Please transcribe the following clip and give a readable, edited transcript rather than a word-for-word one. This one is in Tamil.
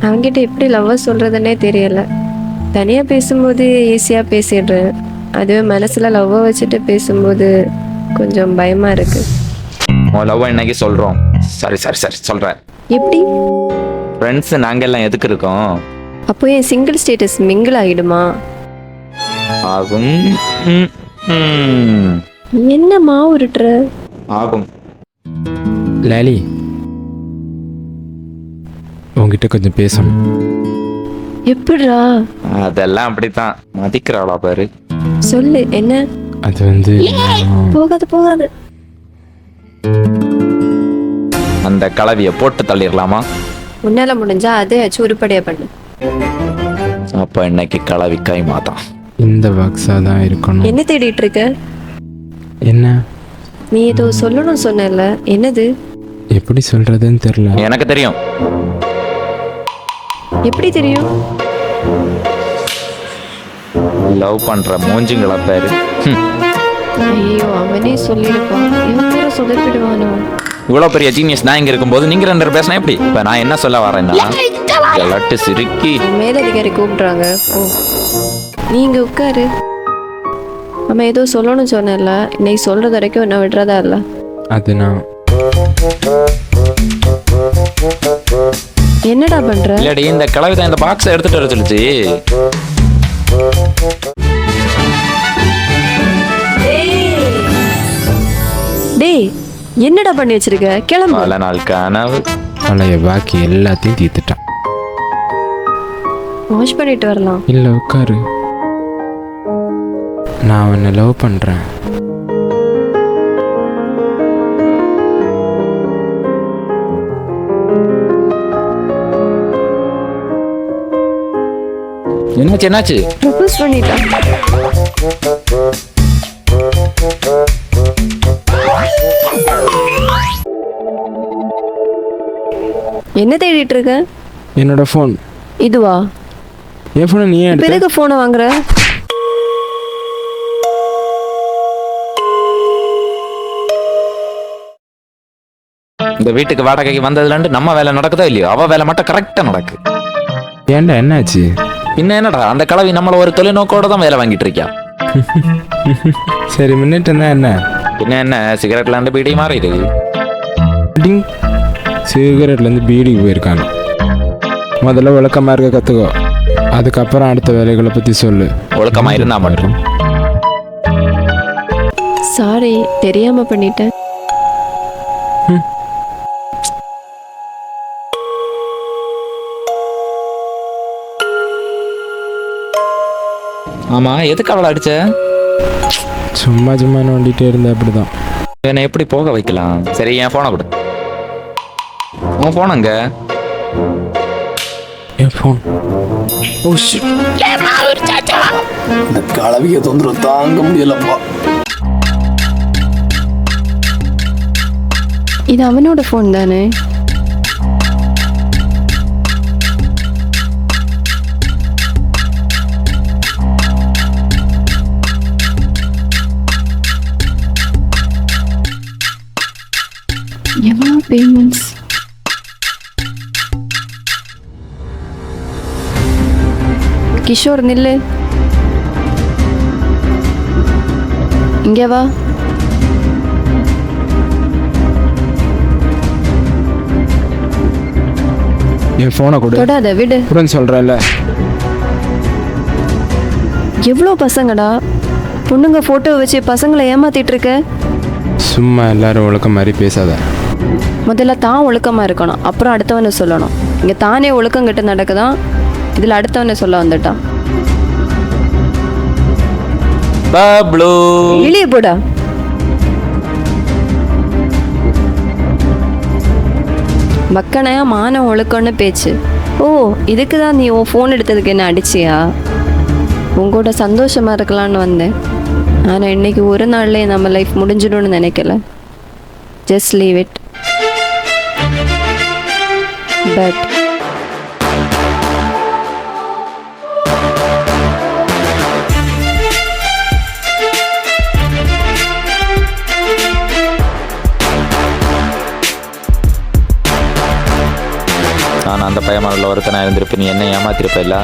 அவன்கிட்ட எப்படி லவ்வை சொல்கிறதுனே தெரியல. தனியாக பேசும்போது ஈஸியாக பேசிடுறேன், அதுவே மனசில் லவ்வை வச்சுட்டு பேசும்போது கொஞ்சம் பயமாக இருக்குது. உன் லவ் இன்னைக்கு சொல்கிறோம். சரி சொல்கிறேன். எப்படி? ஃப்ரெண்ட்ஸு நாங்கள் எல்லாம் எதுக்கு இருக்கோம்? அப்போ என் சிங்கிள் ஸ்டேட்டஸ் மிங்கிள் ஆகிடுமா? ஆகும். என்னம்மா உருட்டுற? ஆகும். லேலி, உங்ககிட்ட கொஞ்சம் பேசணும். எப்படிரா? அதெல்லாம் அப்படித்தான். மதிக்கிறாளா பாரு. சொல்லு, என்ன? அது வந்து போகாது. அந்த கலவியை போட்டு தள்ளிடலாமா? உன்னால முடிஞ்சா அதே வச்சு உருப்படியா பண்ணு. அப்ப இன்னைக்கு கலவி கை மாதான். இந்த பாக்ஸா தான் இருக்கணும். என்ன தேடிட்டு இருக்க? என்ன? நீ ஏதோ சொல்லணும் சொன்னல, என்னது? எப்படி சொல்றதுன்னு தெரியல. எனக்கு தெரியும். எப்படி தெரியும்? லவ் பண்ற மூஞ்சிங்களா பேரு. ஐயோ, அவனே சொல்லிருப்பான். இவன் வேற சொதப்பிடுவானோ? இவ்வளவு பெரிய ஜீனியஸ் நான் இங்க இருக்கும்போது நீங்க 2 பேரும் பேசினா எப்படி? இப்ப நான் என்ன சொல்ல வரேன்னா, எல்லாட்டு சிரிக்கி மேலதிகாரி கூப்பிடுறாங்க. ஓ, நீங்க உட்காரு. நம்ம ஏதோ சொல்லணும்னு சொன்னல, இன்னைக்கு சொல்றது வரைக்கும் என்ன விடுறதா இல்ல. அது நான் என்னடா பண்ற? இல்லடி, இந்த கலவி தான் இந்த பாக்ஸை எடுத்துட்டு வர சொல்லுச்சு. டேய், என்னடா பண்ணி வச்சிருக்க? கிளம்பு. பல நாள் கனவு. பழைய பாக்கி எல்லாத்தையும் தீர்த்துட்டான். வாஷ் பண்ணிட்டு வரலாம். இல்லை, உட்காரு. நான் உன்னை லவ் பண்றேன். என்னாச்சு? ப்ரப்போஸ் பண்ணிட்டா. என்ன தேடிட்டு இருக்க? என்னோட ஃபோன். இதுவா? என் ஃபோனை நீ ஏன் பிறகு போனை வாங்குற? இந்த வீட்டுக்கு வாடகைக்கு வந்ததுல நம்ம வேலை நடக்குதோ இல்லையோ, அவ வேலை மட்டும் கரெக்டா நடக்கு. ஏன்டா, என்னாச்சு? இன்னும் என்னடா, அந்த கலவி நம்மள ஒரு தொலைநோக்கோட தான் வேலை வாங்கிட்டு இருக்கியா. சரி, முன்னிட்டு இருந்தா என்ன? பின்ன என்ன, சிகரெட்ல இருந்து பீடி மாறிடு. சிகரெட்லேருந்து பீடிக்கு போயிருக்காங்க. முதல்ல ஒழுக்கமா இருக்க கற்றுக்கோ, அதுக்கப்புறம் அடுத்த வேலைகளை பற்றி சொல்லு. ஒழுக்கமா இருந்தா மட்டும். சாரி, தெரியாம பண்ணிட்டேன். ஆமா, எதுக்கு அவளை அடிச்ச? சும்மா நோண்டிட்டே இருந்தா அப்படிதான். என்னை எப்படி போக வைக்கலாம்? சரி, என் போனை கொடு. உன் போனங்க. என் ஃபோன். இந்த கலவிய தொந்தரவு தாங்க முடியலப்பா. இது அவனோட ஃபோன் தானே? எவ்வளோ பேமெண்ட்ஸ்? கிஷோர், நில்லு. இங்கே வா. என் ஃபோனை கொடு. தொடாத, விடு. புரிஞ்சு சொல்கிறேன்ல. எவ்வளோ பசங்கடா, பொண்ணுங்க ஃபோட்டோ வச்சு பசங்களை ஏமாத்திட்டு இருக்க. சும்மா எல்லாரும் ஒழுக்கம் மாதிரி பேசாத. முதல்ல தான் ஒழுக்கமாக இருக்கணும், அப்புறம் அடுத்தவனை சொல்லணும். இங்கே தானே ஒழுக்கம் கிட்ட நடக்குதான், இதில் அடுத்தவனை சொல்ல வந்துட்டான். பப்ளு, வெளியே போடா. மக்கனையா மானம் ஒழுக்கம்னு பேச்சு. ஓ, இதுக்கு தான் நீ உன் ஃபோன் எடுத்ததுக்கு என்ன அடிச்சியா? உங்களோட சந்தோஷமா இருக்கலான்னு வந்தேன். ஆனால் இன்னைக்கு ஒரு நாள்லேயே நம்ம லைஃப் முடிஞ்சிடும்னு நினைக்கல. Just leave it. பட் ஆனா அந்த பையன் மேல ஒருத்தனா இருந்திருப்ப நீ என்ன ஏமாத்திருப்ப இல்ல